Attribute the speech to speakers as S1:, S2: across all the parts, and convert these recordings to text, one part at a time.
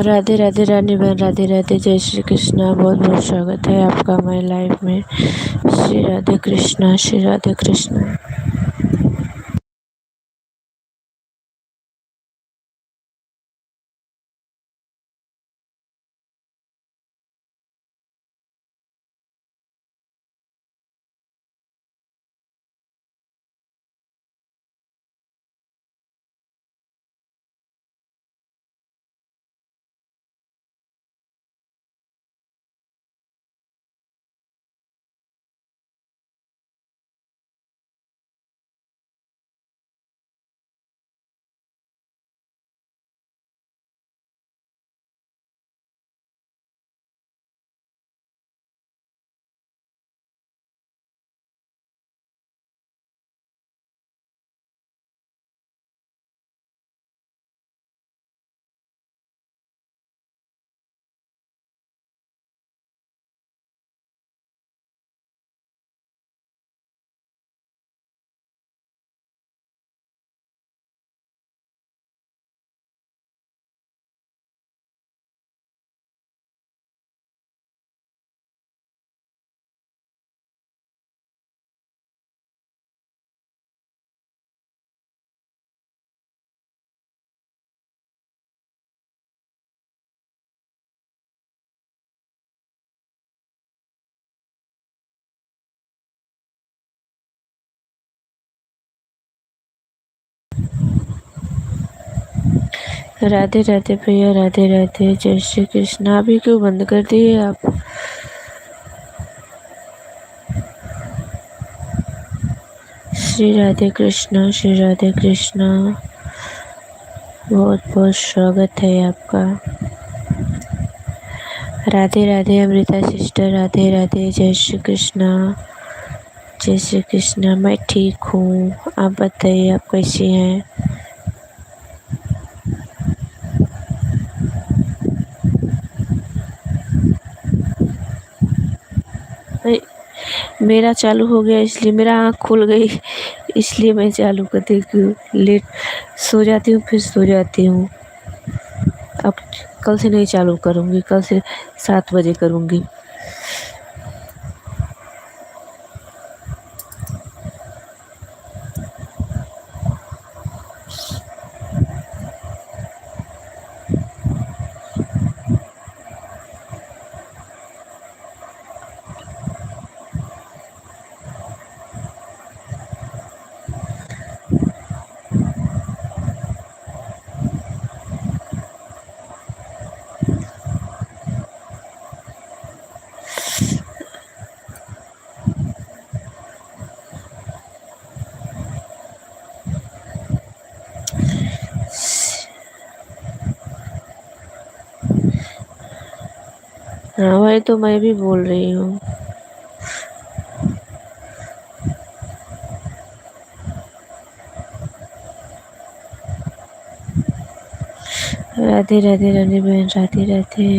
S1: राधे राधे रानी बहन, राधे राधे, जय श्री कृष्णा। बहुत बहुत स्वागत है आपका हमारे लाइफ में। श्री राधे कृष्णा, श्री राधे कृष्णा। राधे राधे भैया, राधे राधे, जय श्री कृष्णा। अभी क्यों बंद कर दिए आप? श्री राधे कृष्णा, श्री राधे कृष्णा। बहुत बहुत स्वागत है आपका। राधे राधे अमृता सिस्टर, राधे राधे, जय श्री कृष्णा, जय श्री कृष्णा। मैं ठीक हूँ, आप बताइए आप कैसी हैं? मेरा चालू हो गया इसलिए मेरा आँख खुल गई, इसलिए मैं चालू कर देती हूँ। लेट सो जाती हूँ, फिर सो जाती हूँ। अब कल से नहीं चालू करूँगी, कल से 7 बजे करूँगी। हाँ, वही तो मैं भी बोल रही हूँ। राधे राधे रानी बहन, राधे राधे।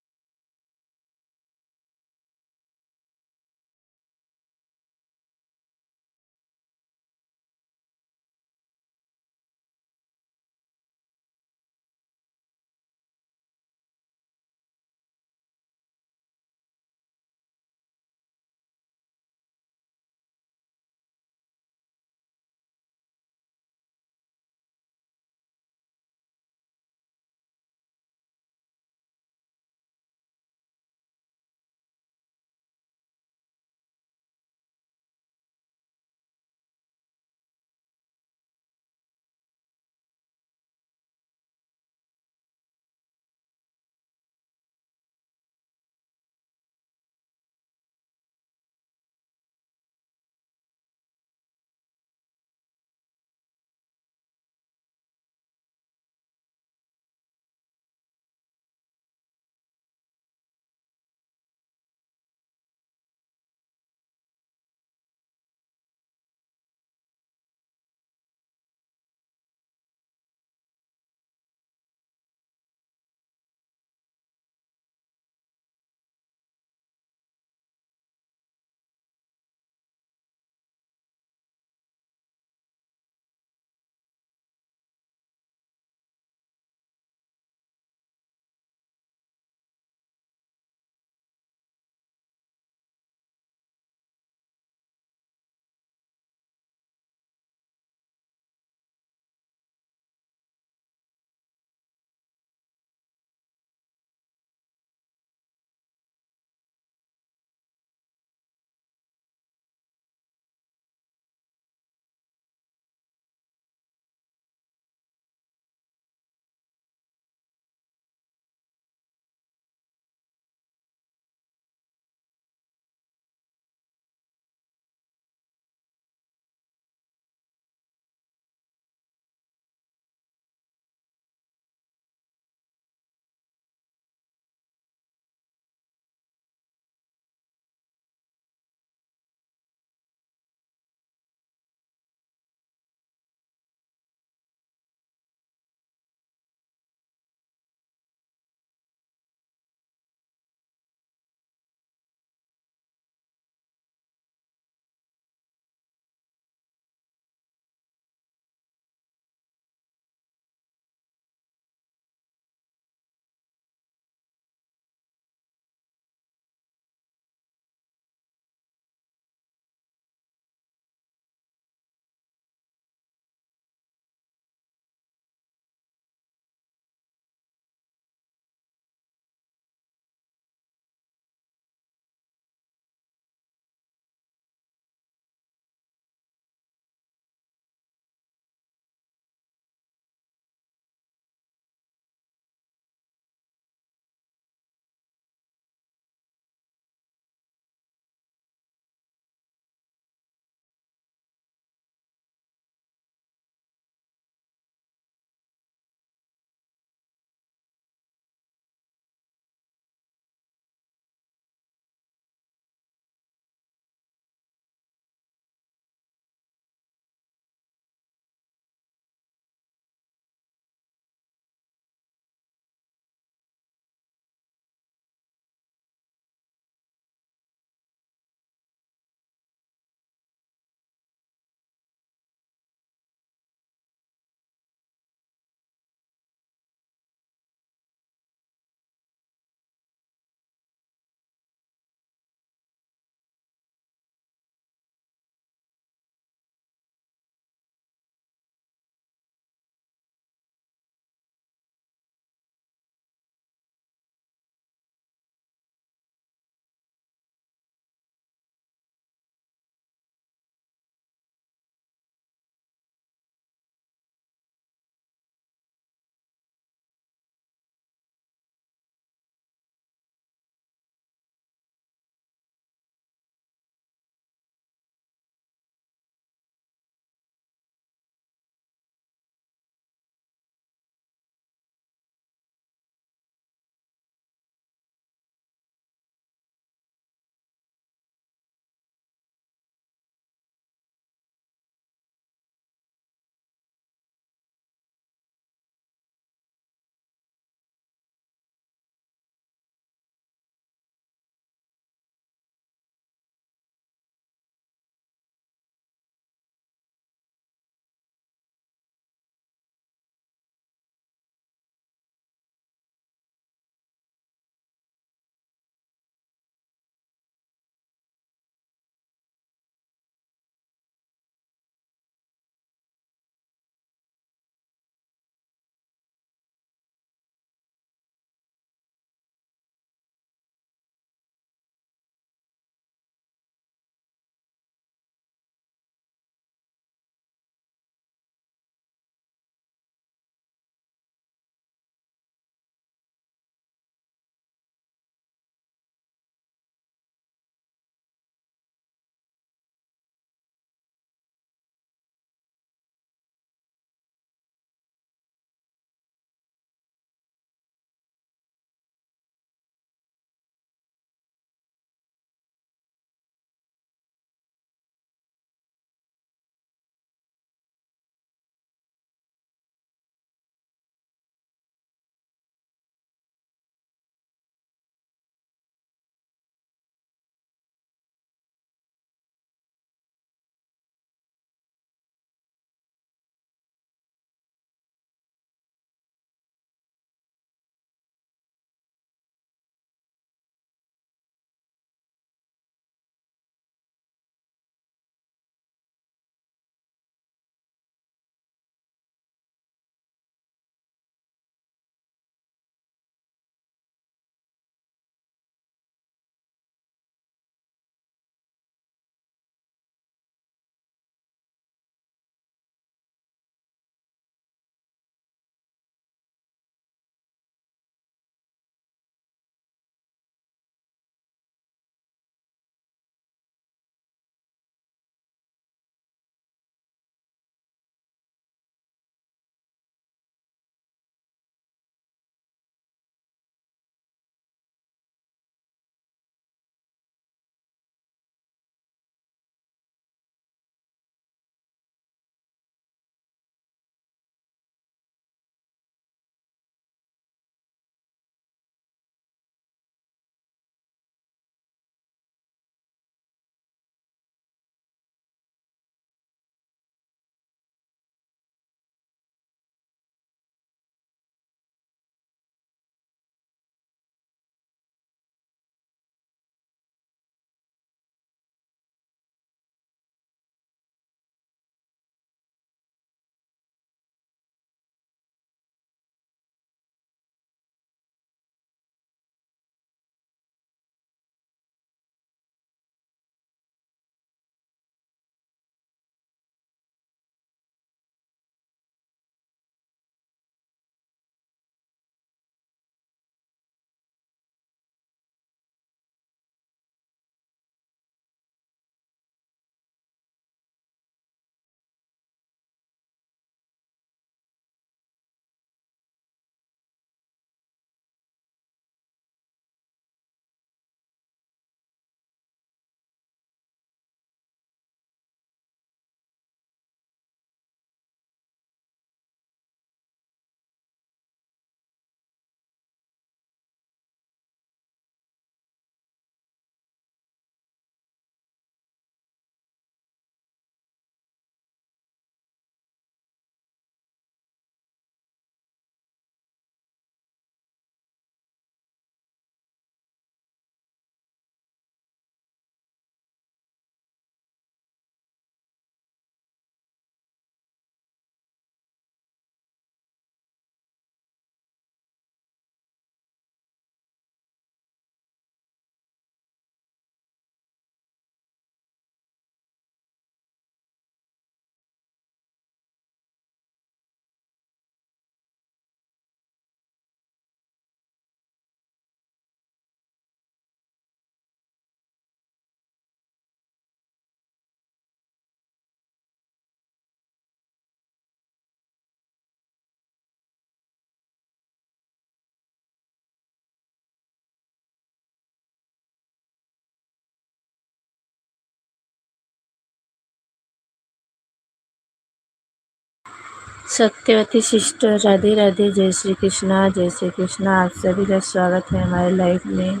S1: सत्यवती सिस्टर, राधे राधे, जय श्री कृष्णा, जय श्री कृष्णा। आप सभी का स्वागत है हमारे लाइफ में।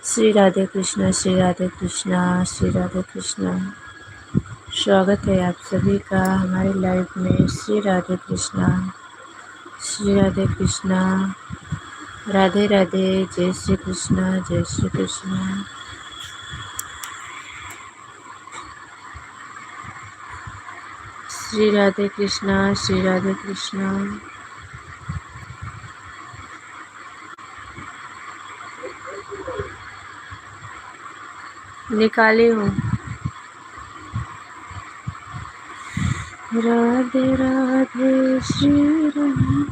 S1: श्री राधे कृष्णा, श्री राधे कृष्णा, श्री राधे कृष्णा। स्वागत है आप सभी का हमारे लाइफ में। श्री राधे कृष्णा, श्री राधे कृष्णा, राधे राधे, जय श्री कृष्णा, जय श्री कृष्णा। श्री राधे कृष्णा, श्री राधे कृष्णा। निकाली हूँ। राधे राधे, श्री राम।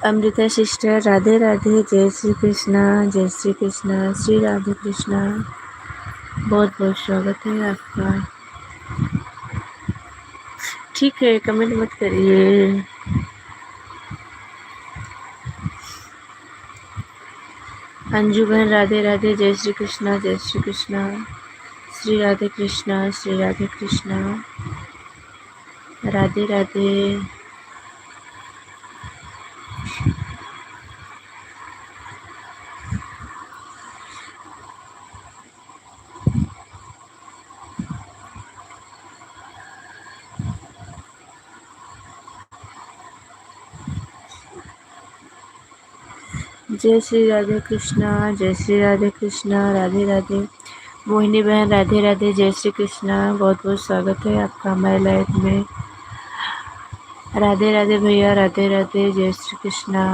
S1: अमृता सिस्टर, राधे राधे, जय श्री कृष्णा, जय श्री कृष्णा, श्री राधे कृष्णा। बहुत बहुत स्वागत है आपका। ठीक है, कमेंट मत करिए। अंजू बहन, राधे राधे, जय श्री कृष्णा, जय श्री कृष्णा, श्री राधे कृष्णा, श्री राधे कृष्णा, राधे राधे। जय श्री राधे कृष्णा, जय श्री राधे कृष्णा, राधे राधे। मोहिनी बहन, राधे राधे, जय श्री कृष्णा। बहुत बहुत स्वागत है आपका हमारे लाइफ में। राधे राधे भैया, राधे राधे, जय श्री कृष्णा,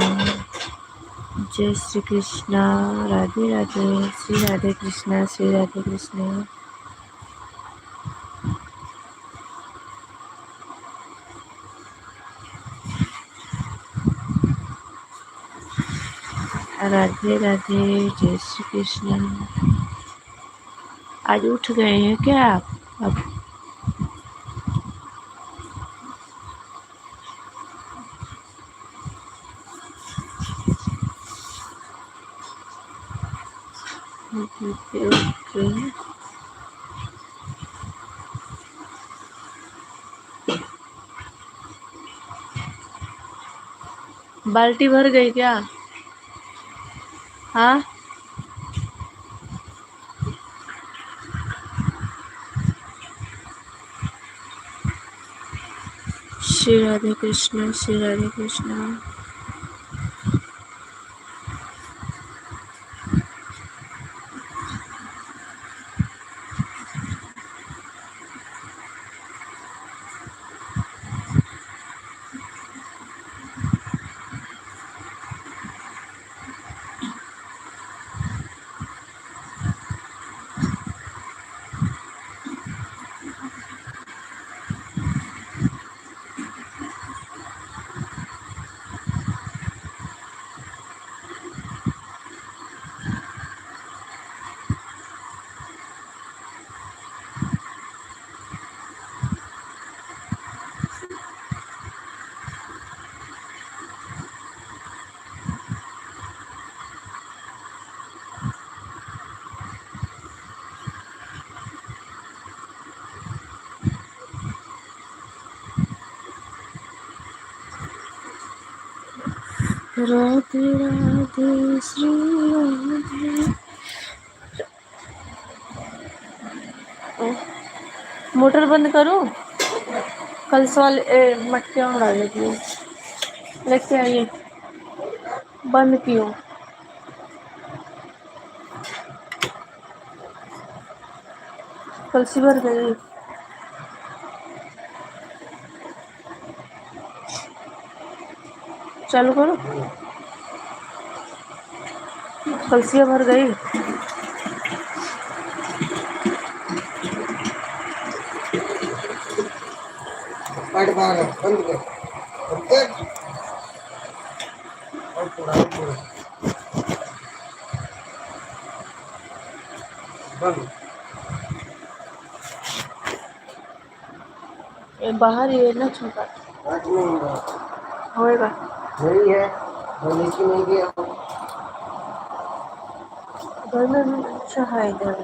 S1: जय श्री कृष्णा, राधे राधे, श्री राधे कृष्णा, श्री राधे कृष्णा। राधे राधे, जय श्री कृष्णा। आज उठ गए हैं क्या आप? अब ओके। बाल्टी भर गई क्या? हाँ, श्री राधे कृष्णा, श्री राधे कृष्णा। राधे राधे, श्री राधे। मोटर बंद करूं? कल सवाल मटके उड़ा देती हूँ। लेके आइए। बंद क्यों? कलसी भर गई। चालू करो। कलसिया भर गई। बंद बाहर ही है ना छोटा। होएगा। नहीं है, होने की नहीं दिया। घर में अच्छा है इधर।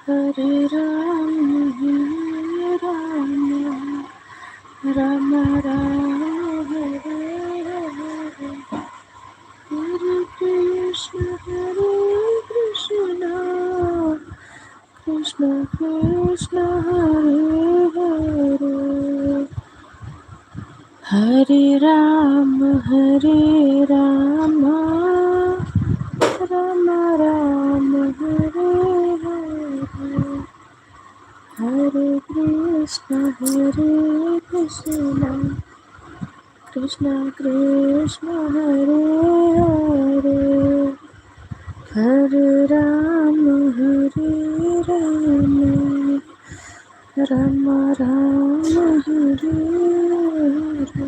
S1: हरे राम राम राम हरे हरे, हरे कृष्ण कृष्ण कृष्ण हरे हरे राम राम राम हरे हरे, हरे कृष्ण कृष्ण कृष्ण हरे हरे, हरे राम राम राम हरे हरे,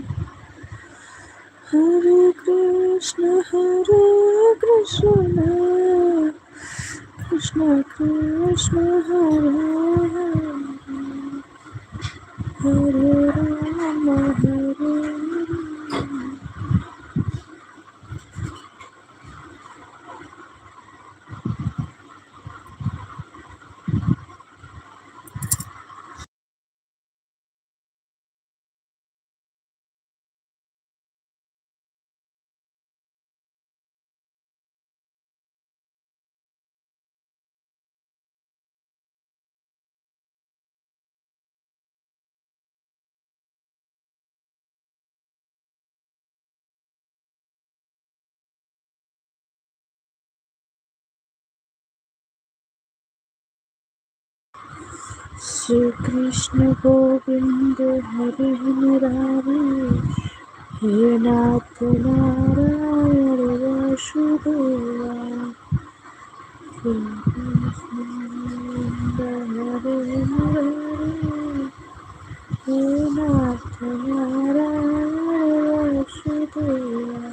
S1: हरे कृष्ण कृष्ण कृष्ण हरे हरे, हरे राम श्री कृष्ण गोविंद हरे मुरारी, हे नाथ नारायण वासुदेवा, श्री कृष्ण गोविंद हरे मुरारी, हे नाथ नारायण वासुदेवा,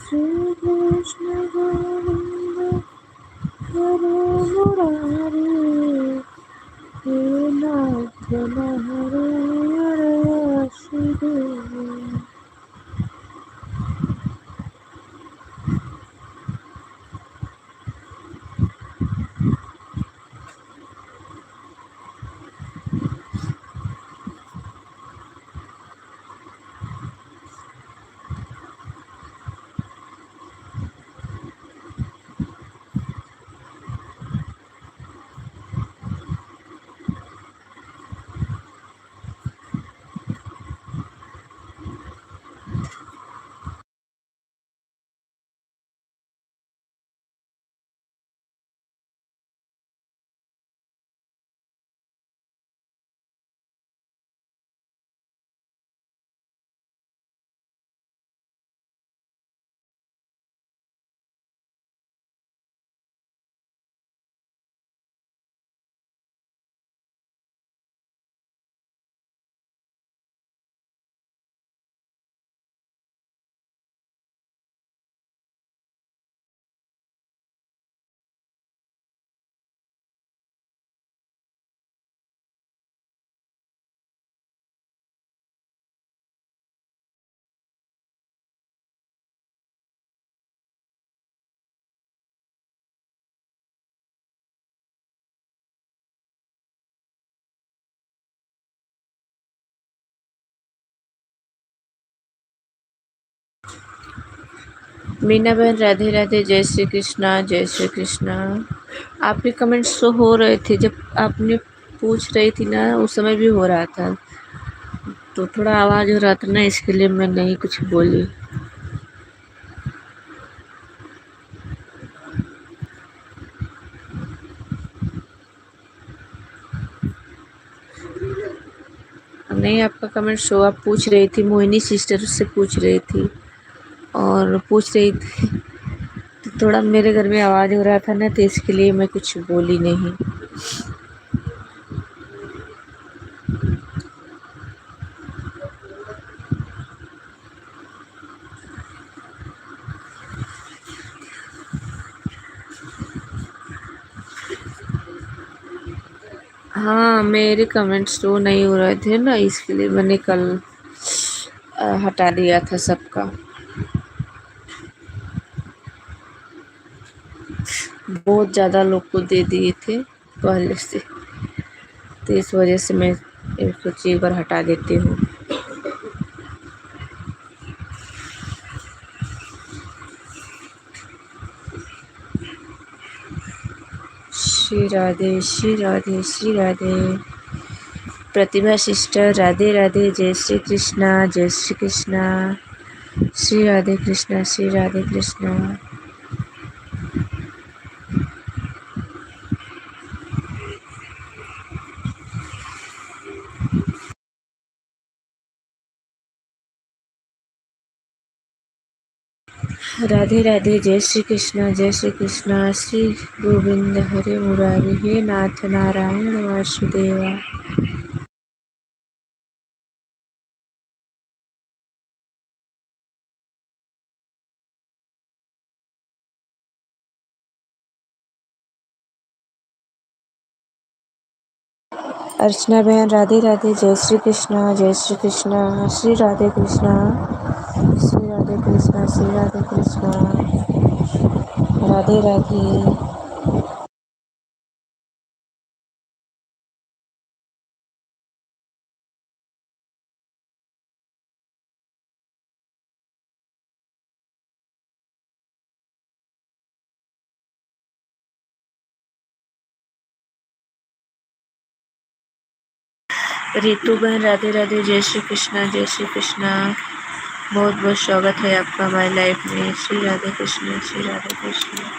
S1: श्री कृष्ण गोविंद हरे मुरारी, हे नाथ नारायण वासुदेवा। मीना बहन राधे राधे, जय श्री कृष्णा जय श्री कृष्णा। आपके कमेंट शो हो रहे थे जब आपने पूछ रही थी ना, उस समय भी हो रहा था, तो थोड़ा आवाज़ हो रहा था ना, इसके लिए मैं नहीं कुछ बोली। नहीं, आपका कमेंट शो, आप पूछ रही थी, मोहिनी सिस्टर से पूछ रही थी और पूछ रही थी तो थोड़ा मेरे घर में आवाज़ हो रहा था ना, तो इसके लिए मैं कुछ बोली नहीं। हाँ, मेरे कमेंट शो नहीं हो रहे थे ना, इसके लिए मैंने कल हटा दिया था सबका। बहुत ज़्यादा लोग को दे दिए थे। पहले से, तो इस वजह से मैं इसको एक बार हटा देती हूँ। श्री राधे श्री राधे श्री राधे। प्रतिभा सिस्टर राधे राधे, जय श्री कृष्णा जय श्री कृष्णा। श्री राधे कृष्णा श्री राधे कृष्णा। राधे राधे, जय श्री कृष्णा जय श्री कृष्णा। श्री गोविंद हरे मुरारी, हे नाथ नारायण वासुदेवा। अर्चना बहन राधे राधे, जय श्री कृष्णा जय श्री कृष्णा। श्री राधे कृष्णा श्री राधे कृष्णा श्री राधे कृष्णा। राधे राधे। रितु बहन राधे राधे, जय श्री कृष्णा जय श्री कृष्णा। बहुत बहुत स्वागत है आपका हमारी लाइफ में। श्री राधे कृष्ण श्री राधे कृष्ण।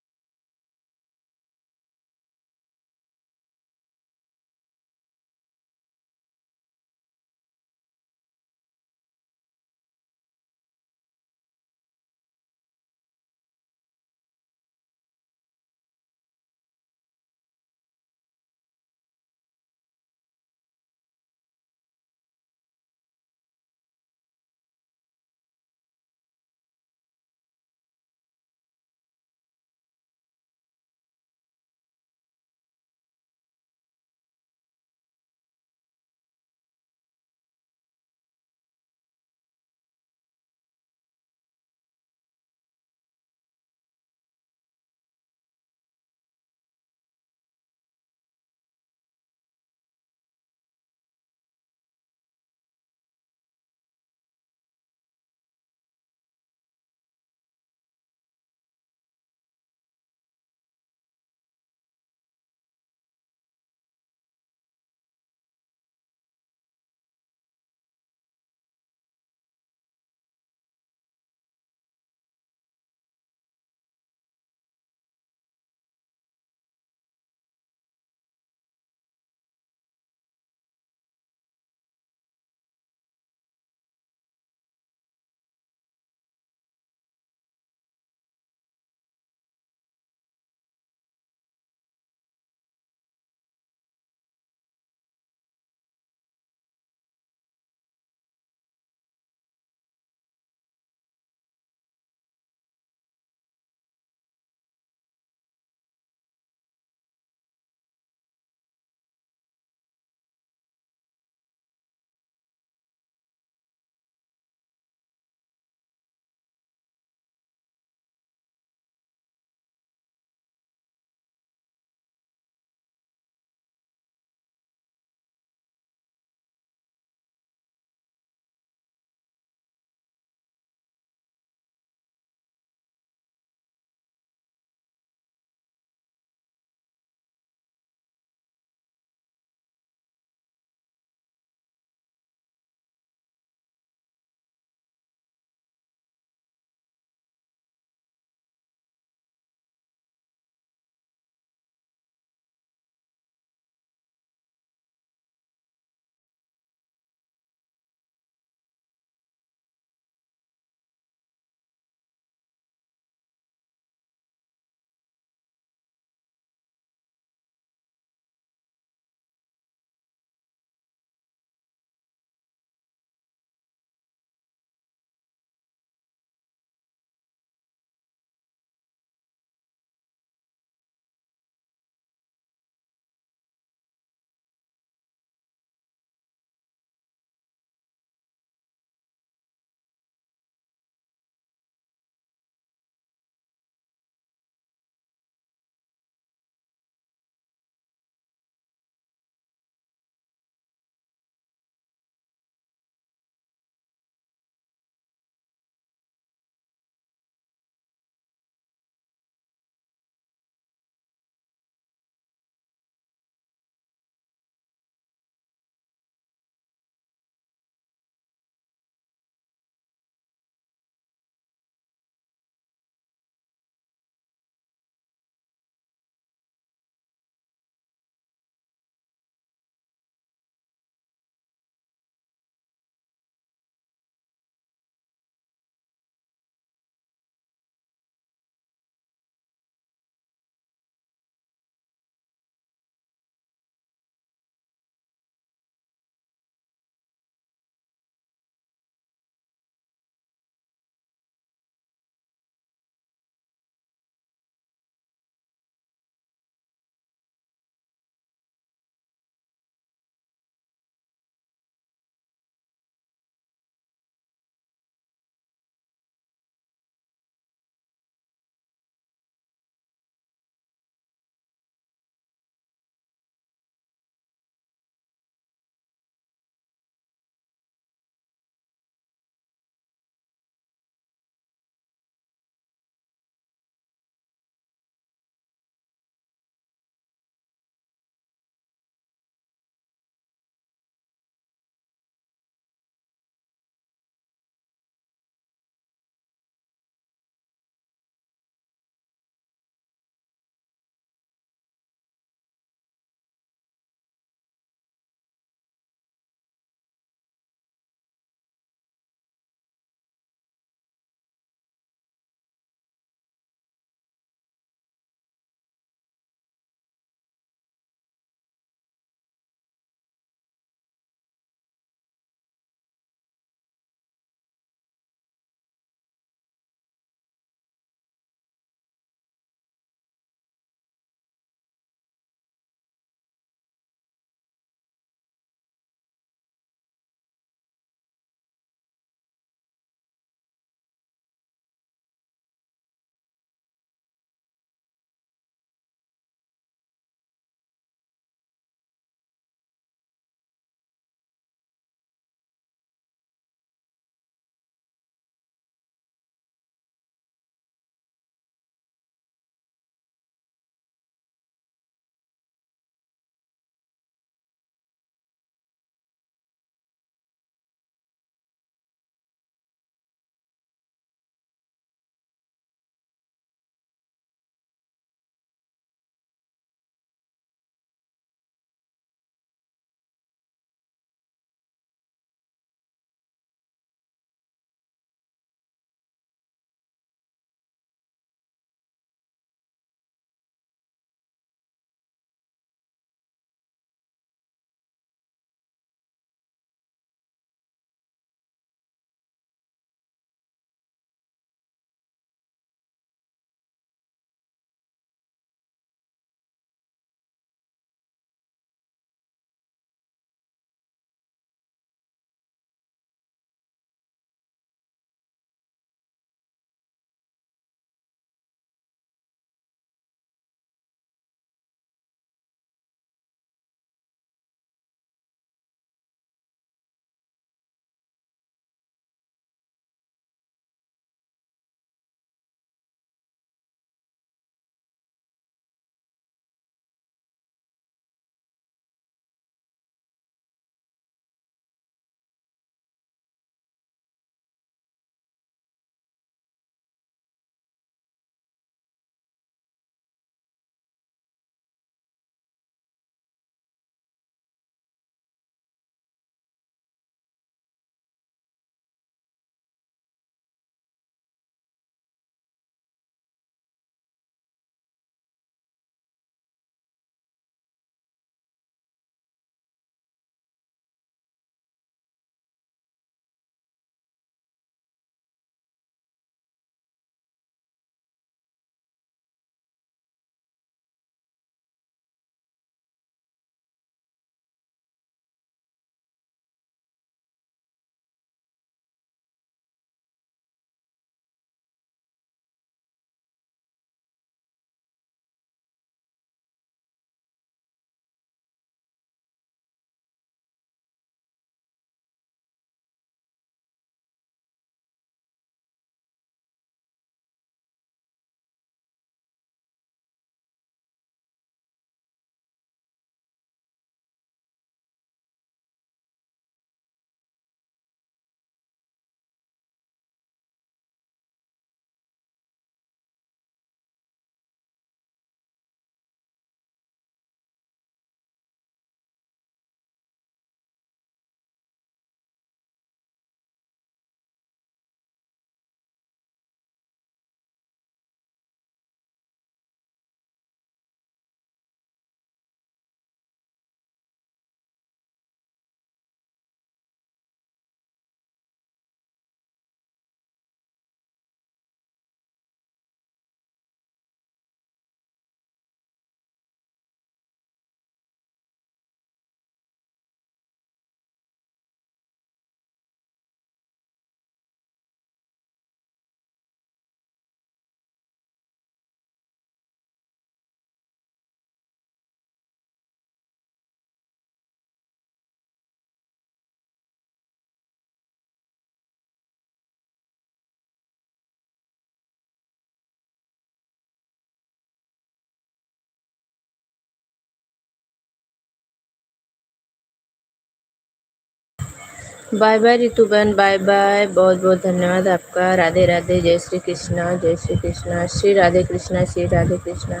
S1: बाय बाय रितु बहन, बाय बाय, बहुत बहुत धन्यवाद आपका। राधे राधे, जय श्री कृष्णा, जय Shri Krishna, Shri Radhe Krishna, Shri Radhe Krishna.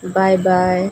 S1: Bye bye.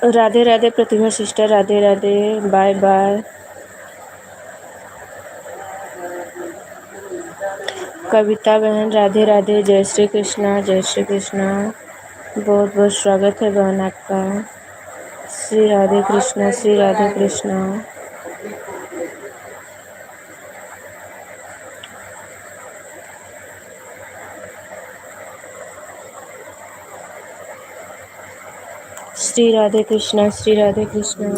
S1: Radhe Radhe Pratima sister, Radhe Radhe, bye bye. Kavita बहन राधे राधे, जय श्री कृष्णा, जय श्री कृष्णा। बहुत बहुत स्वागत है बहन आपका। श्री राधे कृष्णा, श्री राधे कृष्णा। श्री राधे कृष्णा, श्री राधे कृष्णा।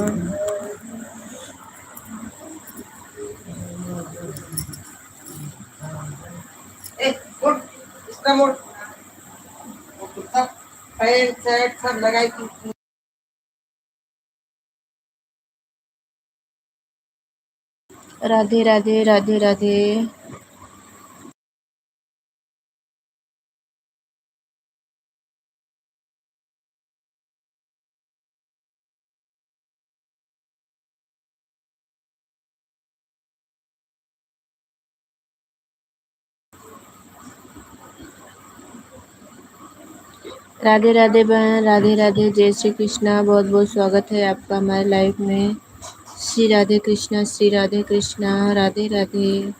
S1: राधे राधे, राधे राधे। राधे राधे बहन, राधे राधे, जय श्री कृष्णा। बहुत बहुत स्वागत है आपका हमारे लाइव में। श्री राधे कृष्णा, श्री राधे कृष्णा, राधे राधे।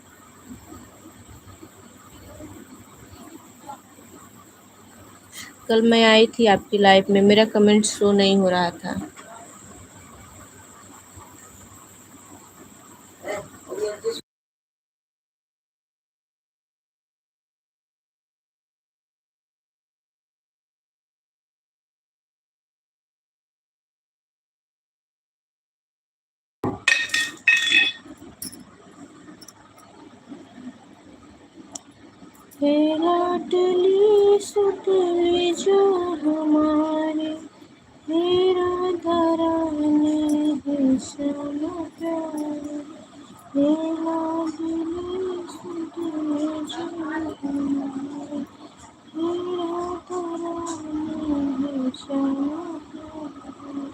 S1: कल मैं आई थी आपकी लाइव में, मेरा कमेंट शो नहीं हो रहा था। हे लाडली सुतली जो हमारे, हे राधा रानी, हे श्यामा प्यारे, हे लाडली सुतली जो हमारे, हे राधा रानी, हे श्यामा प्यारे,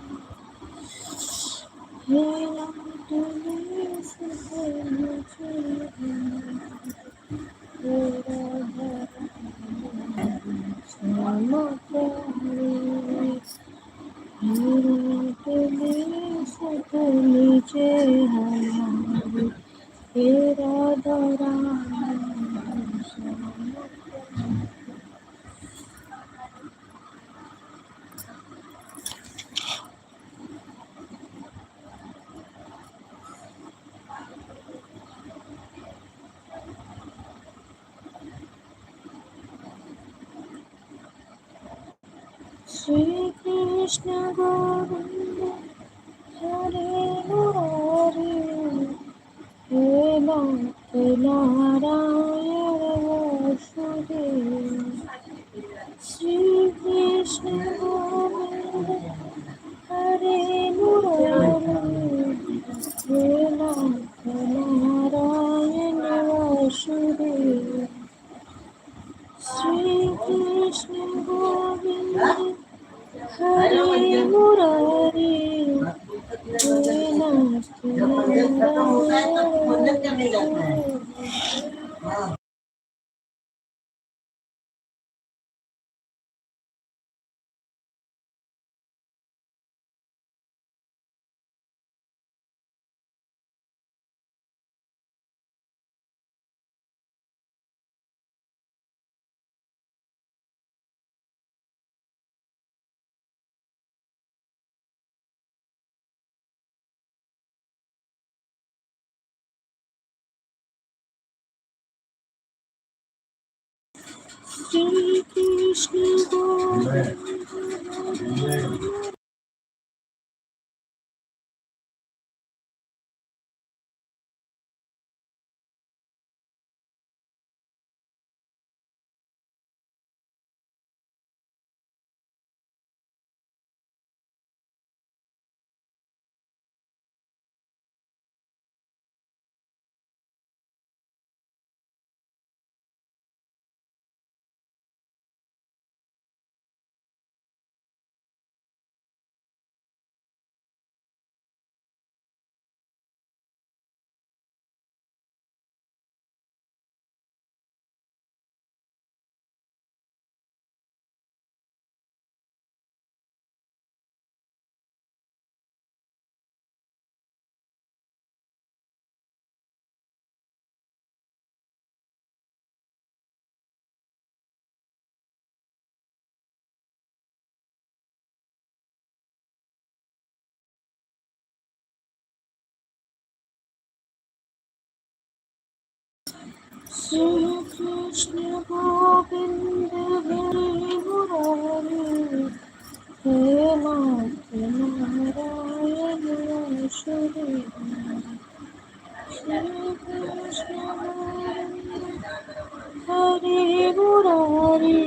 S1: हे लाडली सुतली जो हमारे, हे राधा श्यामा प्यारे, हे सकल जय हमारे, हे राधा रानी श्यामा। श्री कृष्ण गोविंद हरे मुरारी, हे नाथ नारायण वासुदेव। श्री कृष्ण गोविंद हरे मुरारी, हे नाथ नारायण वासुदेव। श्री कृष्ण गोविंद हरे मुरारी, हे नाथ नारायण वासुदेव। श्री कृष्ण गोविंद श्री कृष्ण गोविंद हरे मुरारी, हे नाथ नारायण वासुदेव। श्री कृष्ण गोविंद हरे मुरारी,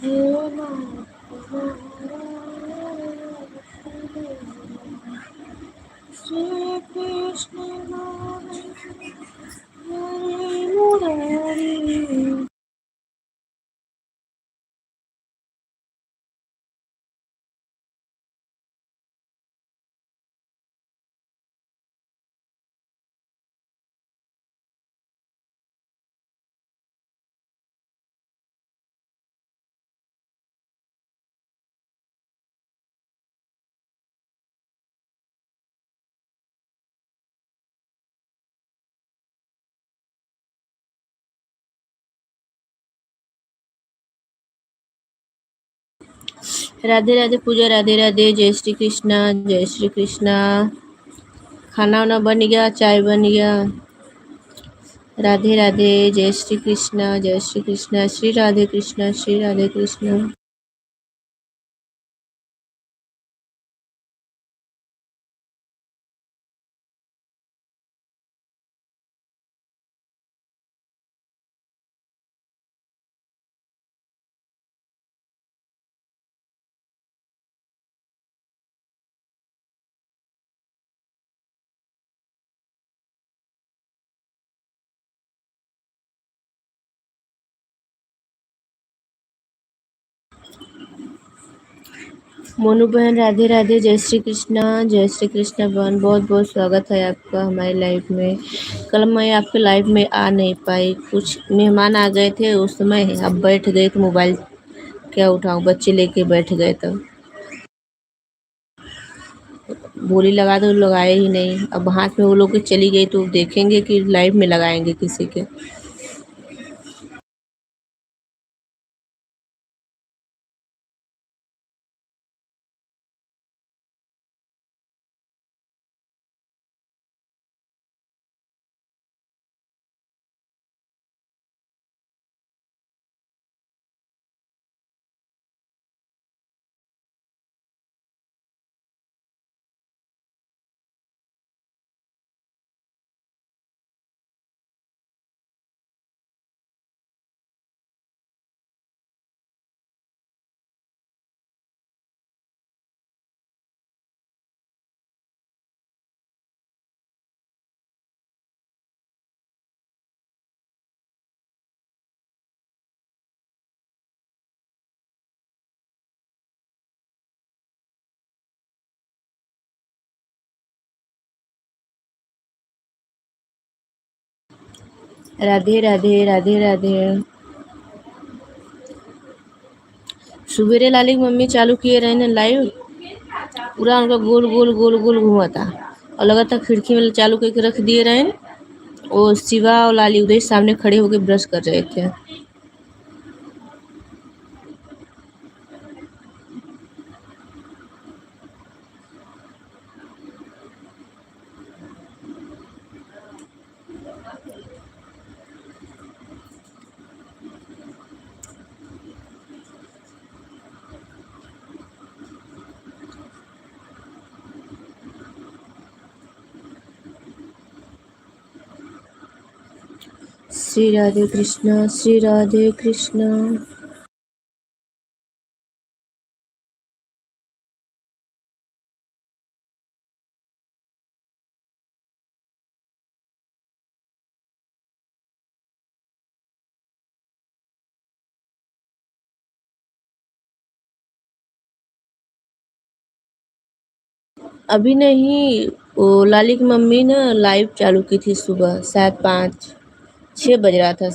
S1: हे नाथ नारायण वासुदेव। श्री कृष्ण गोविंद हरे मुरारी। राधे राधे पूजा, राधे राधे, जय श्री कृष्णा, जय श्री कृष्णा। खाना वाना बन गया, चाय बन गया। राधे राधे, जय श्री कृष्णा, जय श्री कृष्णा, श्री राधे कृष्णा, श्री राधे कृष्णा। मोनू बहन राधे राधे, जय श्री कृष्णा, जय श्री कृष्णा बहन, बहुत बहुत स्वागत है आपका हमारी लाइफ में। कल मैं आपके लाइफ में आ नहीं पाई, कुछ मेहमान आ गए थे उस समय, अब बैठ गए तो मोबाइल क्या उठाऊं, बच्चे लेके बैठ गए तब बोली लगा दो, लगाए ही नहीं। अब हाथ में वो लोग के चली गई तो देखेंगे कि लाइव में लगाएंगे किसी के। राधे राधे, राधे राधे। सुबेरे लाली की मम्मी चालू किए रहे ना लाइव, पूरा उनका गोल गोल गोल गोल घुमा था और लगातार खिड़की में चालू करके रख दिए रहे। वो शिवा और लाली उधर सामने खड़े होकर ब्रश कर रहे थे। श्री राधे कृष्णा, श्री राधे कृष्णा। अभी नहीं, वो लाली की मम्मी ना लाइव चालू की थी सुबह, शायद 5-6 बज रहा था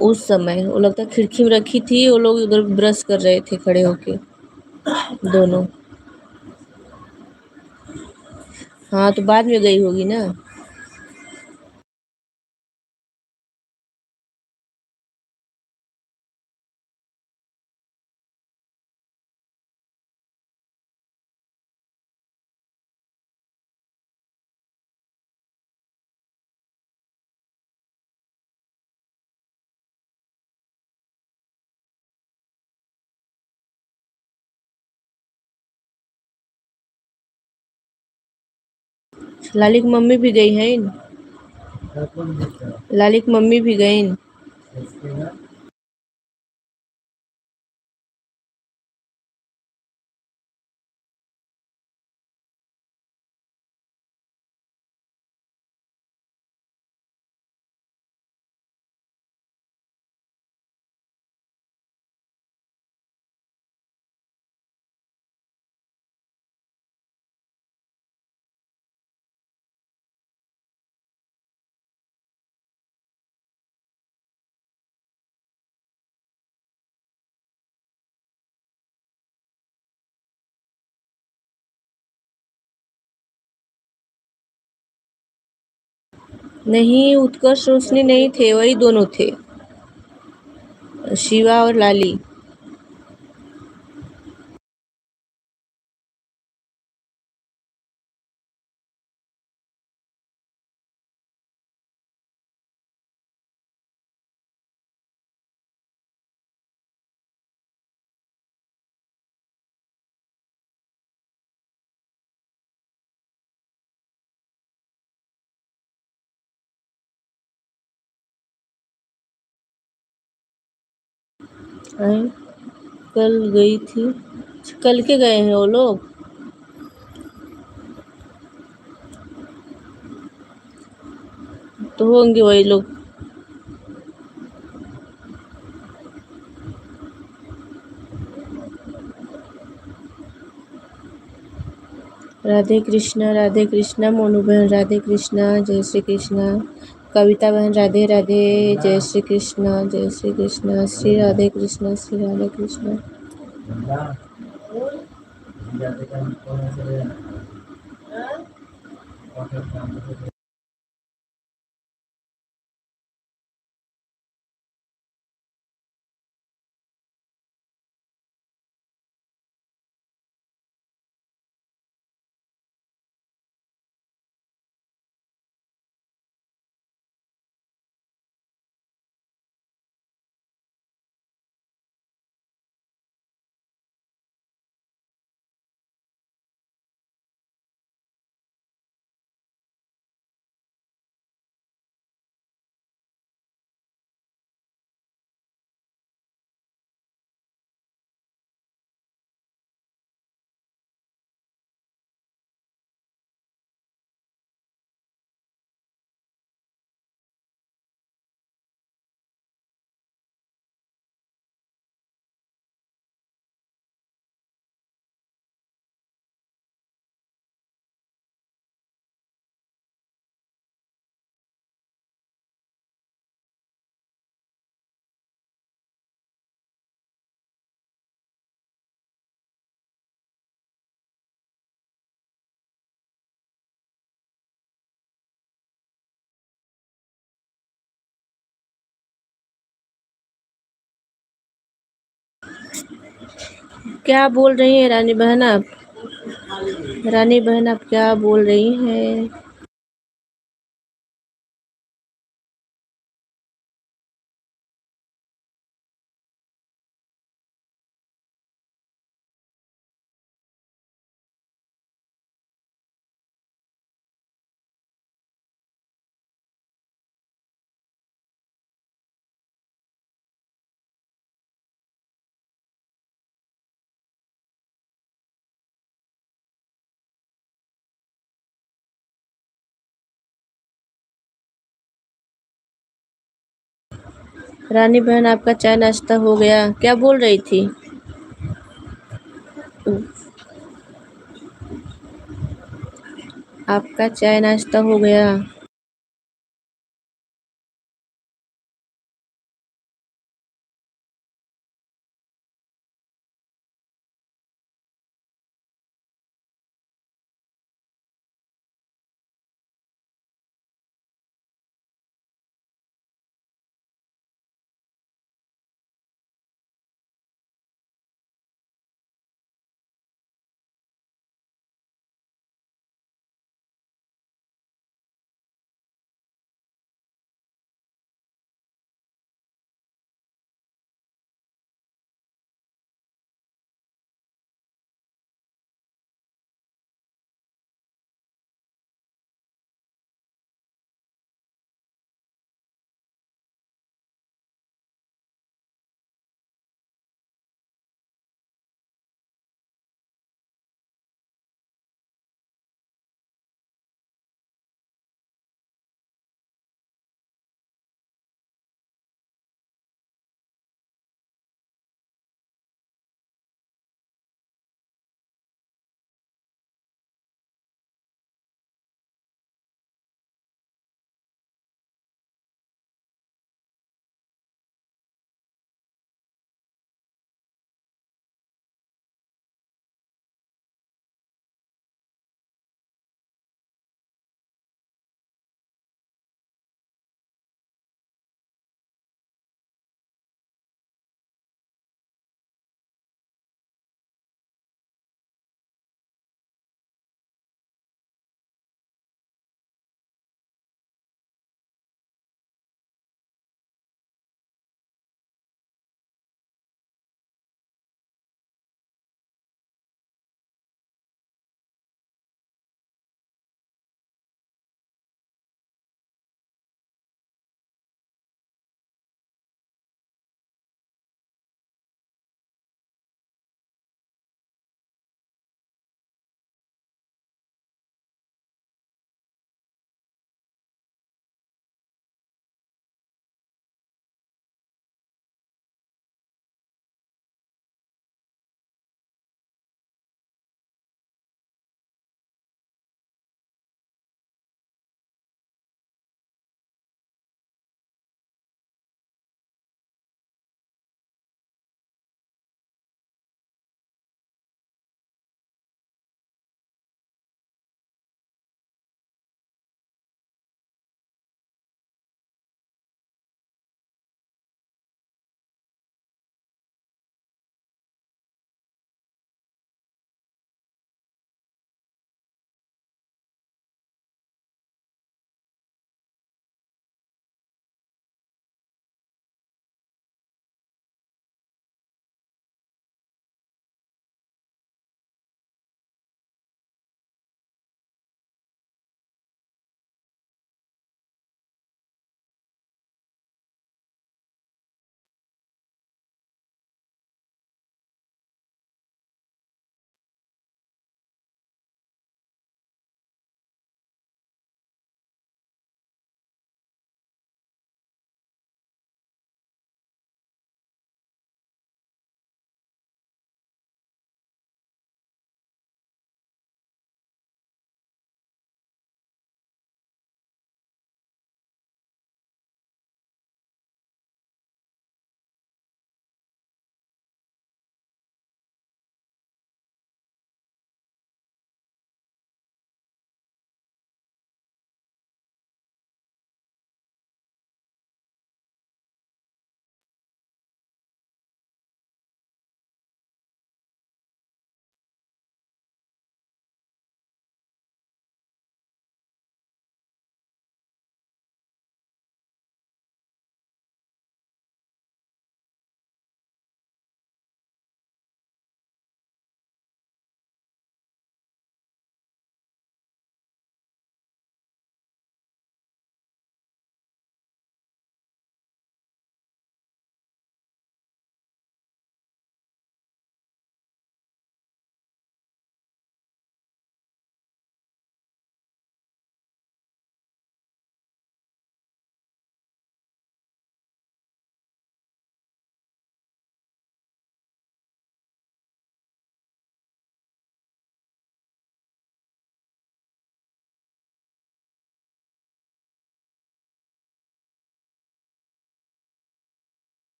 S1: उस समय। वो लगता है खिड़की में रखी थी, वो लोग उधर ब्रश कर रहे थे खड़े होके दोनों। हाँ तो बाद में गई होगी ना। लाली की मम्मी भी गई है। लाली की मम्मी भी गई। नहीं, उत्कर्ष रोशनी नहीं थे, वही दोनों थे, शिवा और लाली। हैं? कल गई थी। कल के गए हैं वो लोग। तो होंगे वही लोग। राधे कृष्णा, मोनू बहन राधे कृष्णा, जय श्री कृष्णा। कविता बहन राधे राधे, जय श्री कृष्णा, जय श्री कृष्णा। श्री राधे कृष्णा, श्री राधे कृष्णा। क्या बोल रही हैं रानी बहन आप? रानी बहन आप क्या बोल रही हैं? रानी बहन आपका चाय नाश्ता हो गया? क्या बोल रही थी? आपका चाय नाश्ता हो गया?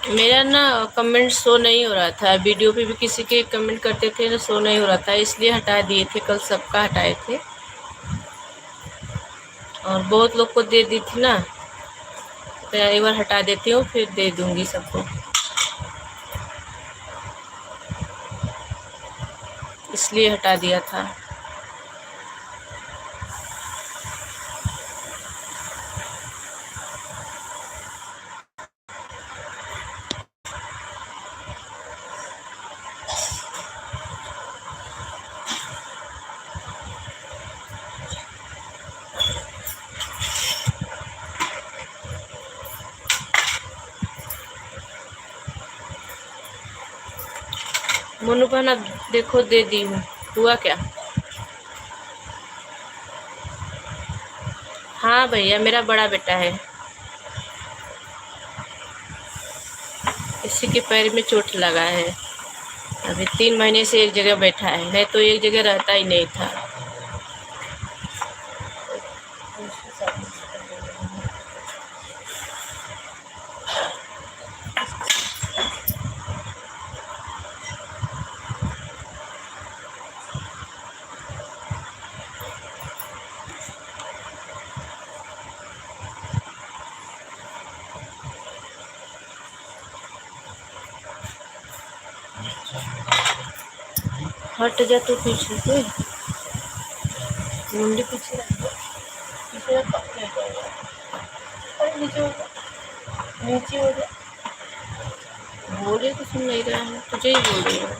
S1: मेरा ना कमेंट शो नहीं हो रहा था, वीडियो पे भी किसी के कमेंट करते थे ना, शो नहीं हो रहा था, इसलिए हटा दिए थे, कल सबका हटाए थे और बहुत लोग को दे दी थी ना, तो एक बार हटा देती हूँ फिर दे दूंगी सबको, इसलिए हटा दिया था। मोनू बहन अब देखो दे दी हूँ, हुआ क्या? हाँ भैया, मेरा बड़ा बेटा है, इसी के पैर में चोट लगा है, अभी 3 महीने से एक जगह बैठा है, नहीं तो एक जगह रहता ही नहीं था। हट जा तू पीछे से, मुंडी पीछे रख दो, पीछे रख, पकड़ जाएगा। अरे नीचे हो जा, नीचे हो जा, बोल रही तो सुन नहीं रहा है, तुझे ही बोल रही हूँ।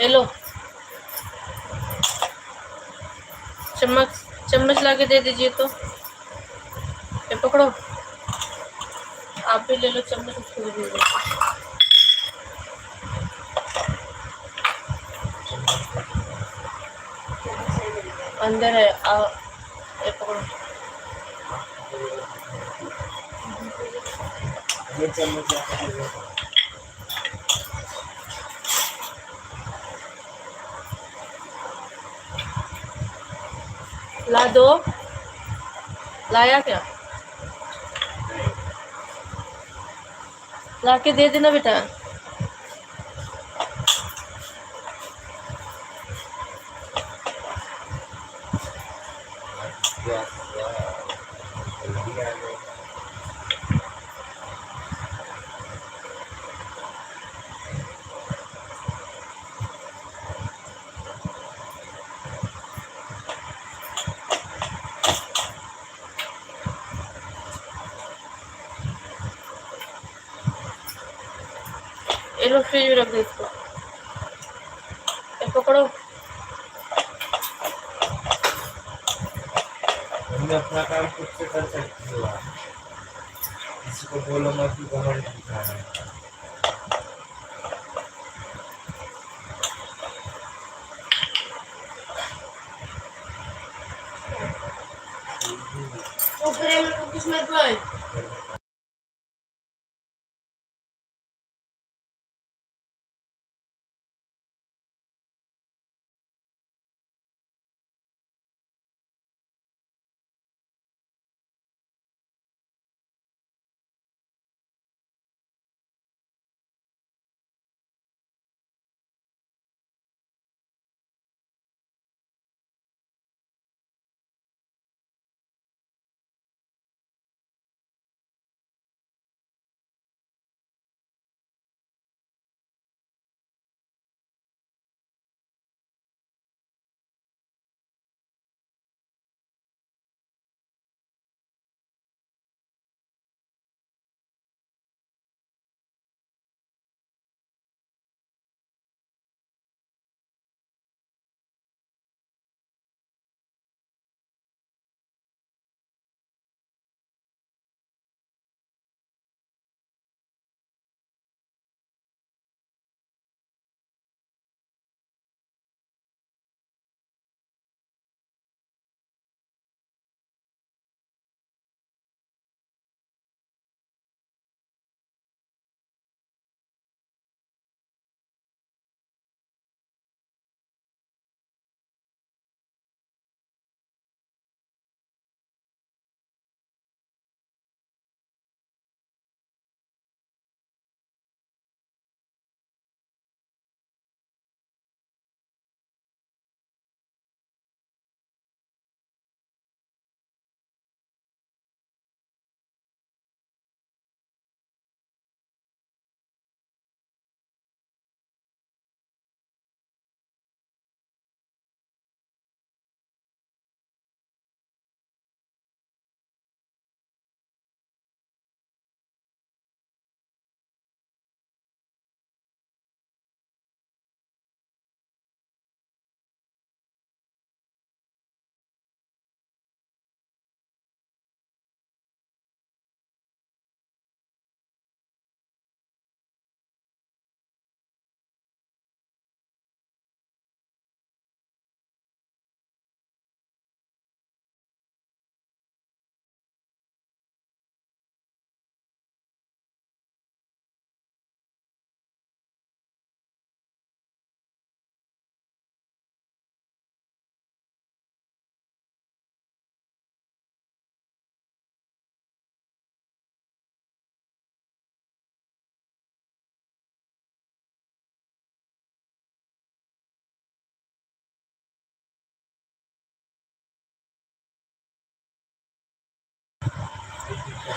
S1: ये लो चम्मच, चम्मच ला के दे दीजिए तो। ये पकड़ो, आप भी ले लो चम्मच, उसको भी दे दो। अंदर है, ये पकड़ो। ये चम्मच ला दो। लाया क्या? ला के दे देना बेटा। ये लो फ्रिज में रख दो इसको। ये पकड़ो। तुमने अपना काम खुद से कर सकती हो, किसी को बोलो मत कि घमंड दिखाना है। किसमें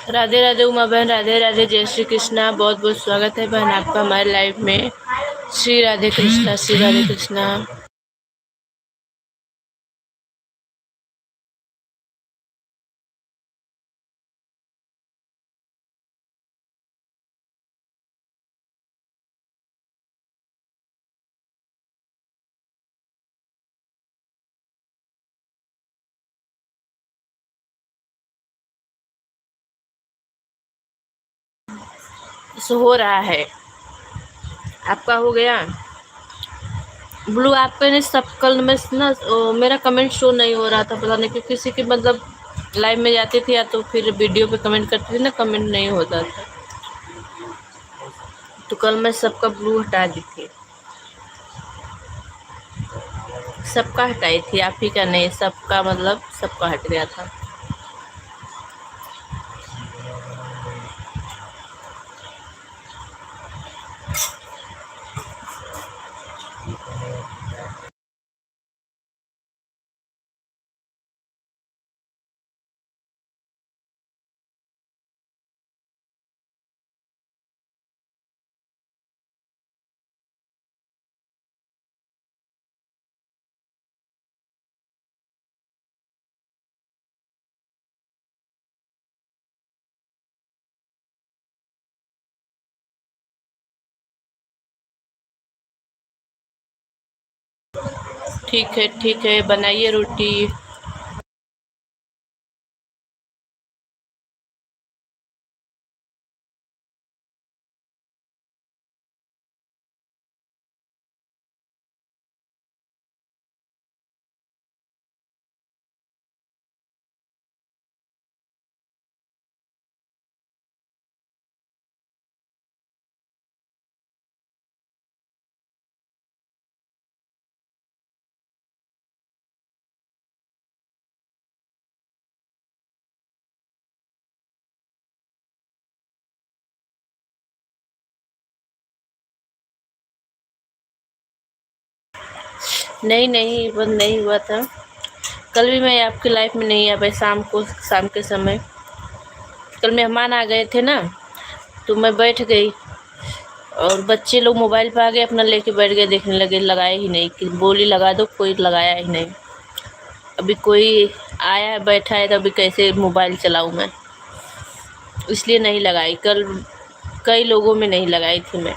S1: राधे राधे उमा बहन, राधे राधे, जय श्री कृष्णा। बहुत बहुत स्वागत है बहन आपका हमारे लाइव में। श्री राधे कृष्णा, श्री राधे कृष्णा। सो हो रहा है। आपका हो गया? ब्लू आपके ने सब कल में ना मेरा कमेंट शो नहीं हो रहा था, पता नहीं कि किसी की मतलब लाइव में जाती थी या तो फिर वीडियो पे कमेंट करती थी ना, कमेंट नहीं होता था। तो कल मैं सबका ब्लू हटा दी थी, सबका हटाई थी, आप ही का नहीं, सबका मतलब सबका हट गया था। ठीक है, बनाइए रोटी। नहीं नहीं, बंद नहीं हुआ था। कल भी मैं आपकी लाइफ में नहीं आ पाई, शाम को, शाम के समय कल मेहमान आ गए थे ना, तो मैं बैठ गई और बच्चे लोग मोबाइल पे आ गए, अपना लेके बैठ गए, देखने लगे, लगाए ही नहीं कि बोली लगा दो, कोई लगाया ही नहीं। अभी कोई आया है बैठा है तो अभी कैसे मोबाइल चलाऊं मैं, इसलिए नहीं लगाई। कल कई लोगों में नहीं लगाई थी मैं।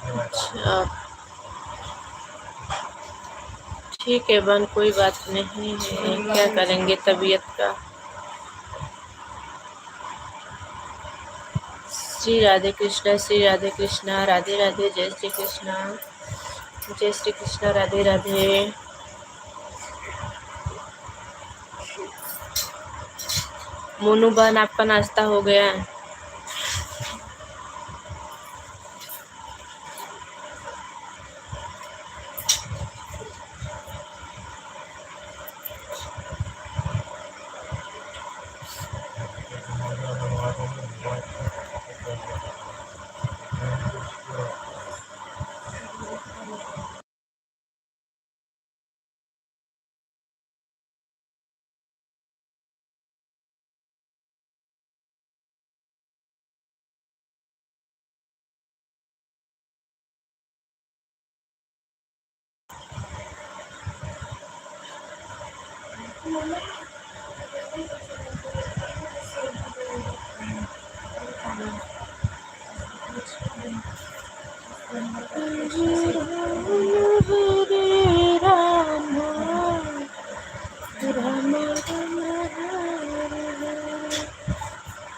S1: अच्छा, ठीक है बहन, कोई बात नहीं है, क्या करेंगे तबीयत का। श्री राधे कृष्णा, श्री राधे कृष्णा, राधे राधे, जय श्री कृष्णा, जय श्री कृष्णा, राधे राधे। मोनू बहन, आपका नाश्ता हो गया? हरे राम, राम राम,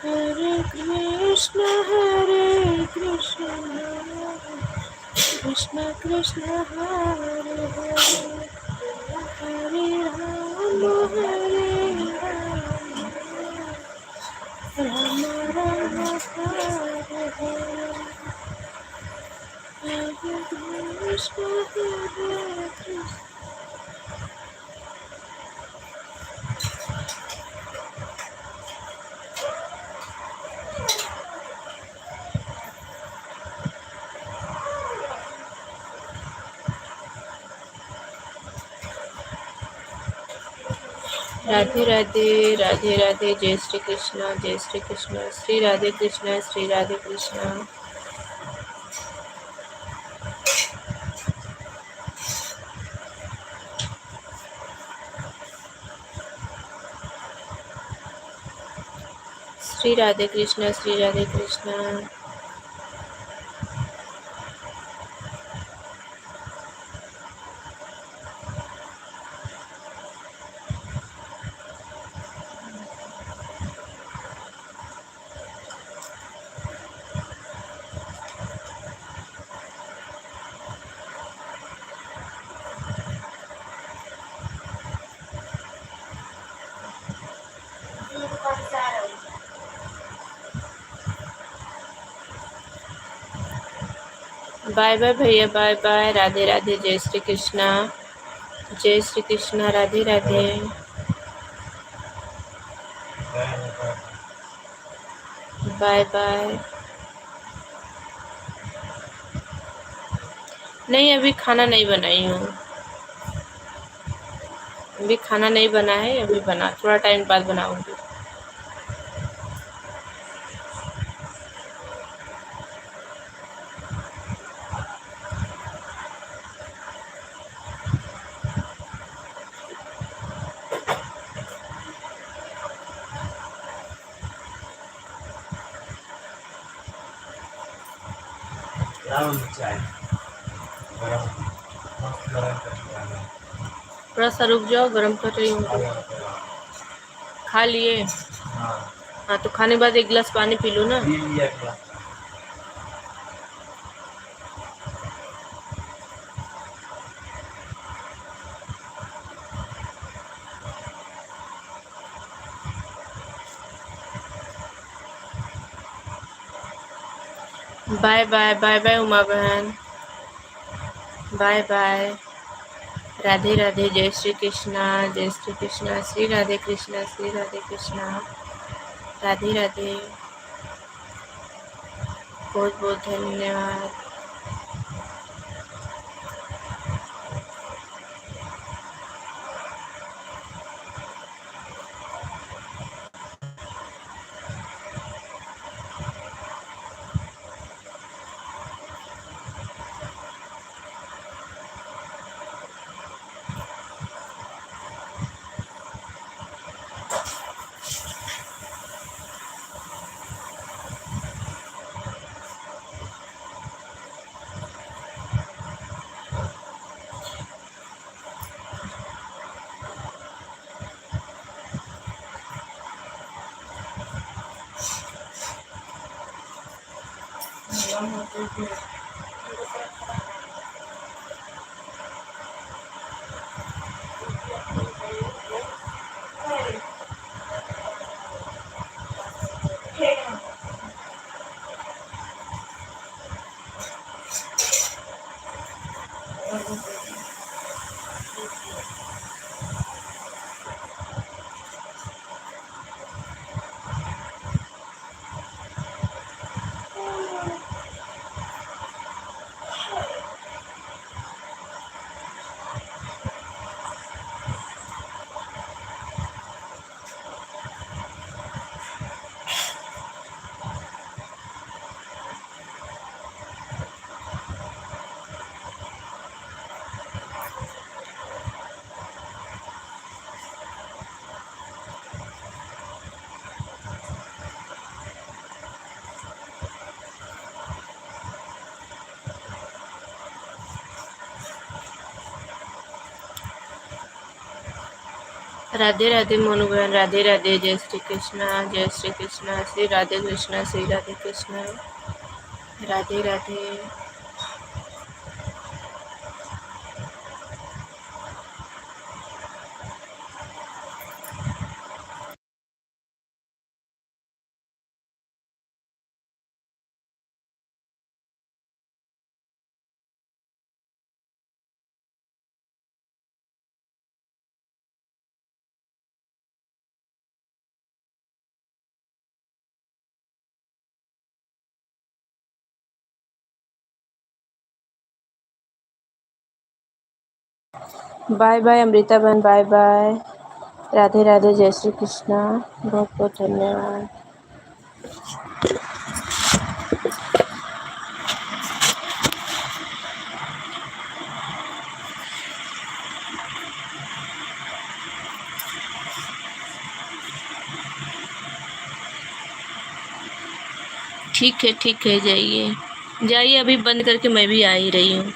S1: हरे कृष्ण, हरे कृष्ण, कृष्ण कृष्ण, हरे हरे, हरे राम, राम राम, हरे हरे, हरे कृष्ण, हरे कृष्ण। राधे राधे, राधे राधे, जय श्री कृष्णा, जय श्री कृष्णा, श्री राधे कृष्णा, श्री राधे कृष्णा। श्री राधे कृष्णा, श्री राधे कृष्णा। बाय बाय भैया, बाय बाय, राधे राधे, जय श्री कृष्णा, जय श्री कृष्णा, राधे राधे, बाय बाय। नहीं, अभी खाना नहीं बनाई हूँ, अभी खाना नहीं बना है, अभी बना थोड़ा टाइम बाद बनाऊंगी। थोड़ा सा रुक जाओ, गरम कर रही हूँ। खा लिए? हाँ, तो खाने के बाद एक गिलास पानी पी लो ना। Bye bye, bye bye Uma बहन, बाय बाय, राधे राधे, जय श्री कृष्णा, जय श्री कृष्णा, श्री राधे कृष्णा, श्री राधे कृष्णा, राधे राधे, बहुत बहुत धन्यवाद। राधे राधे मोनू बहन, राधे राधे, जय श्री कृष्णा, जय श्री कृष्णा, श्री राधे कृष्णा, श्री राधे कृष्णा, राधे राधे। बाय बाय अमृता बहन, बाय बाय। राधे राधे, जय श्री कृष्णा, बहुत बहुत धन्यवाद। ठीक है, जाइए जाइए, अभी बंद करके मैं भी आ ही रही हूँ।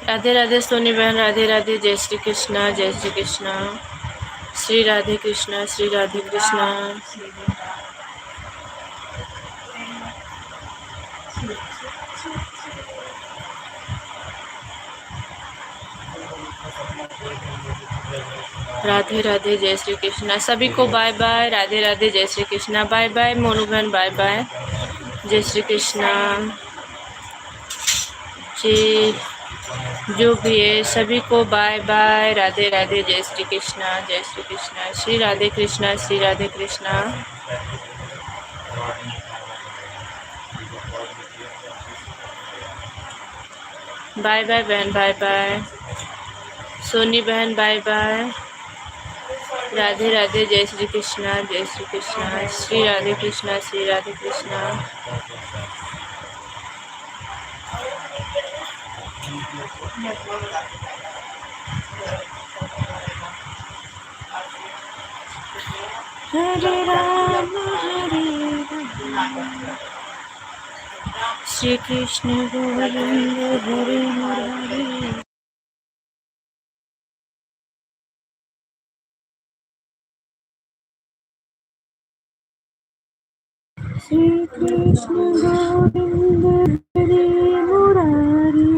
S1: राधे राधे सोनी बहन, राधे राधे, जय श्री कृष्णा, जय श्री कृष्णा, श्री राधे कृष्णा, श्री राधे कृष्णा। राधे राधे, जय श्री कृष्णा, सभी को बाय बाय, राधे राधे, जय श्री कृष्णा, बाय बाय मोनू बहन, बाय बाय, जय श्री कृष्णा जी। जो भी है सभी को बाय बाय, राधे राधे, जय श्री कृष्णा, जय श्री कृष्णा, श्री राधे कृष्णा, श्री राधे कृष्णा। बाय बाय बहन, बाय बाय सोनी बहन, बाय बाय, राधे राधे, जय श्री कृष्णा, जय श्री कृष्णा, श्री राधे कृष्णा, श्री राधे कृष्णा। हरे राम हरे राम, श्री कृष्ण गोविंद हरे मुरारी। श्री कृष्ण गोविंद हरे मुरारी,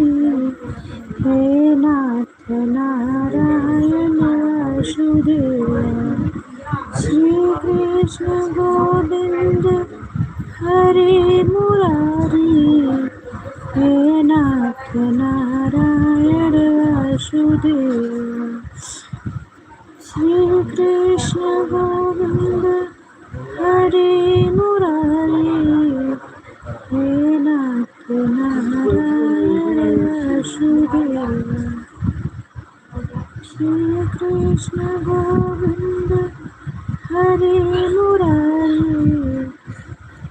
S1: हे नाथ नारायण वासुदेव। श्री कृष्ण गोविंद हरे मुरारी, हे नाथ नारायण वासुदेव। श्री कृष्ण गोविंद हरे मुरारी, हे नाथ नारायण वासुदेव। श्री कृष्ण गोविंद हरे मुरारी,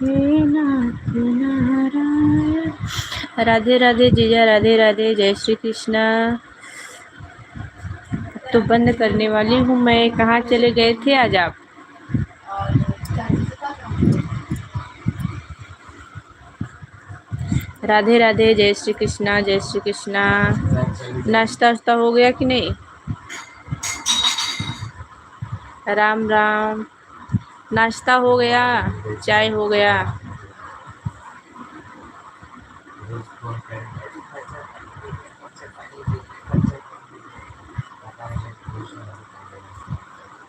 S1: हे नाथ नारायण। राधे राधे जीजा, राधे राधे, जय श्री कृष्णा। तो बंद करने वाली हूँ मैं। कहाँ चले गए थे आज आप? राधे राधे, जय श्री कृष्णा, जय श्री कृष्णा। नाश्ता वाश्ता हो गया कि नहीं? राम राम। नाश्ता हो गया, चाय हो गया?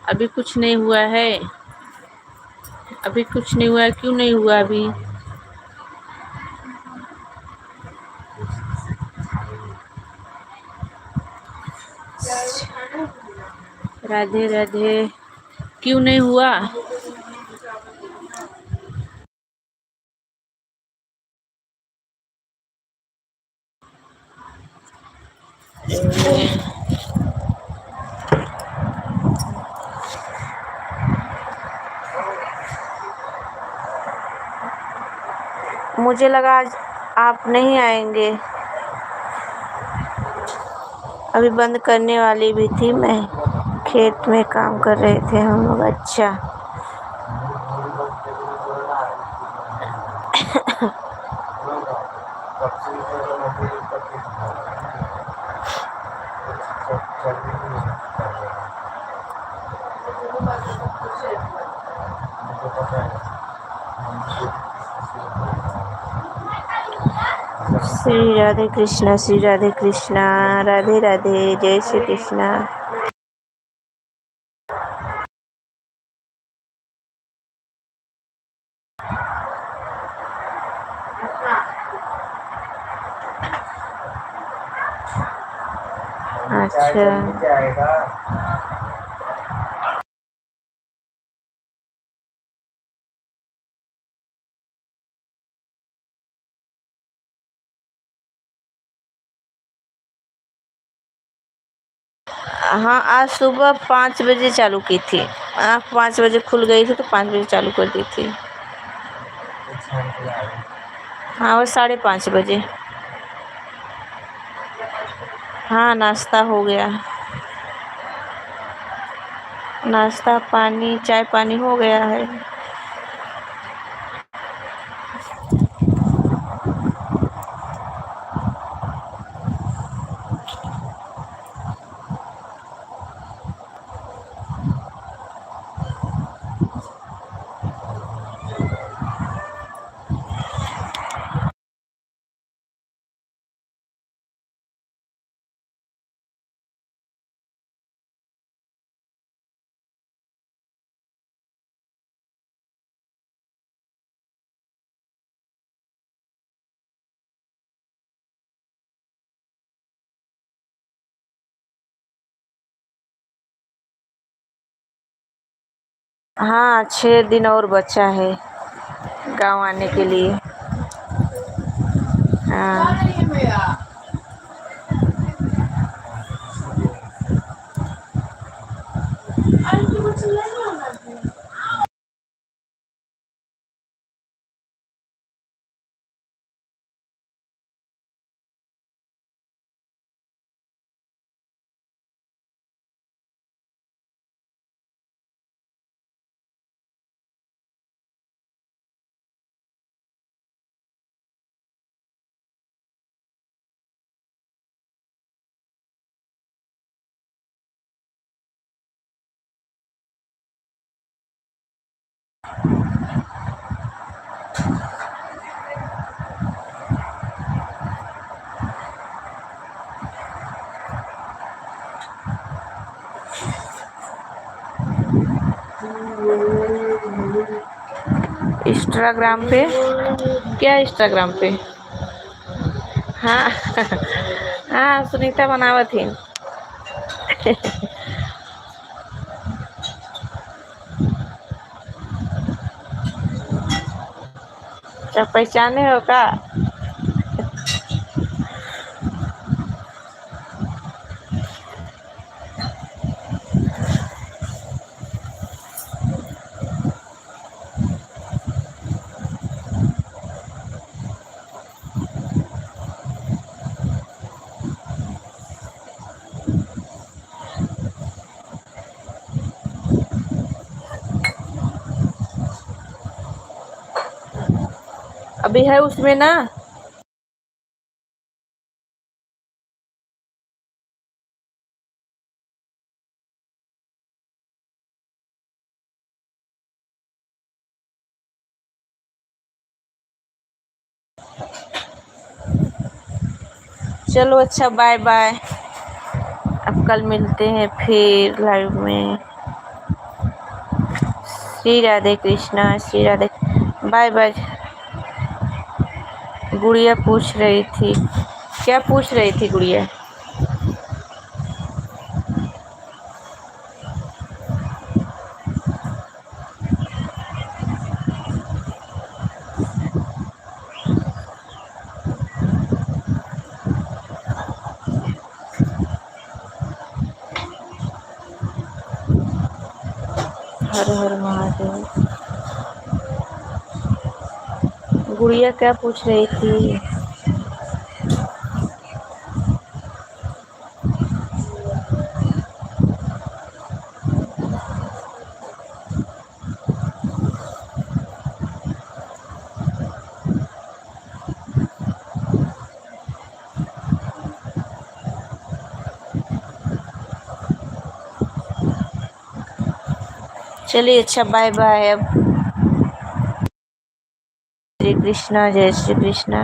S1: अभी कुछ नहीं हुआ है? अभी कुछ नहीं हुआ है, क्यों नहीं हुआ अभी? राधे राधे, क्यों नहीं हुआ? मुझे लगा आज आप नहीं आएंगे। अभी बंद करने वाली भी थी मैं, खेत में काम कर रहे थे हम लोग। अच्छा श्री राधे कृष्णा, श्री राधे कृष्णा, राधे राधे, जय श्री कृष्णा। अच्छा हाँ, आज सुबह 5 बजे चालू की थी। आँख 5 बजे खुल गई थी तो 5 बजे चालू कर दी थी। हाँ, वो 5:30 बजे। हाँ, नाश्ता हो गया। नाश्ता पानी, चाय पानी हो गया है। हाँ, 6 दिन और बचा है गाँव आने के लिए। हाँ। इंस्टाग्राम पे क्या? इंस्टाग्राम पे हाँ। हाँ, सुनीता बनावत थी। क्या पहचाने हो का? अभी है उसमें ना। चलो अच्छा, बाय बाय। अब कल मिलते हैं फिर लाइव में। श्री राधे कृष्णा, श्री राधे। Bye bye. गुड़िया पूछ रही थी, क्या पूछ रही थी गुड़िया? हर हर महादेव। गुड़िया क्या पूछ रही थी? चलिए अच्छा, बाय बाय। अब श्री कृष्णा, जय श्री कृष्णा।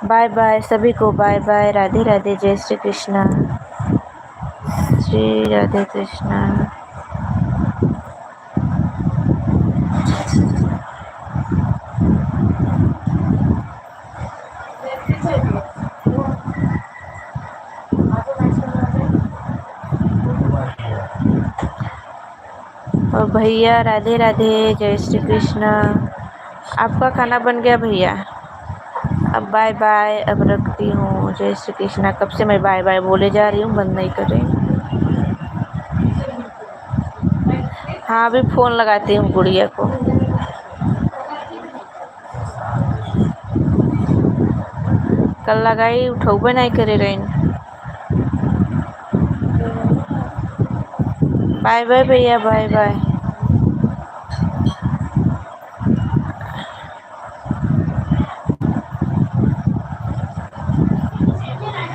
S1: बाय बाय सभी को, बाय बाय, राधे राधे, जय श्री कृष्णा, श्री राधे कृष्णा। और भैया राधे राधे, जय श्री कृष्णा। आपका खाना बन गया भैया? अब बाय बाय, अब रखती हूँ। जय श्री कृष्णा। कब से मैं बाय बाय बोले जा रही हूँ, बंद नहीं कर रही। हाँ, अभी फ़ोन लगाती हूँ गुड़िया को। कल लगाई, उठौबे नहीं करे रही। बाय बाय भैया, बाय बाय।